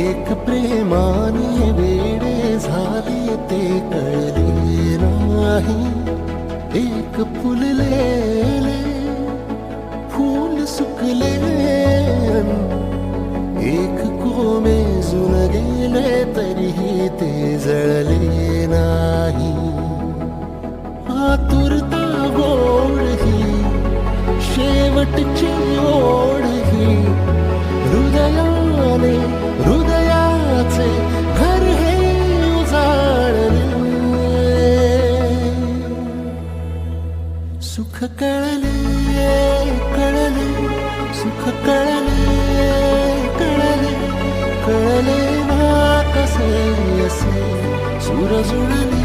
एक प्रेमाने वेडे झाले ते कळले नाही. एक फुललेले फूल सुकले, एक कोमेजून गेले तरीही ते जळले नाही. आतुरता गोड ही शेवटची ओढ ही, हृदयाने हृदयाचे घर हे उजाळले. सुख कळले कळले, सुख कळले कळले, कळले ना कसे असे सूर जुळले.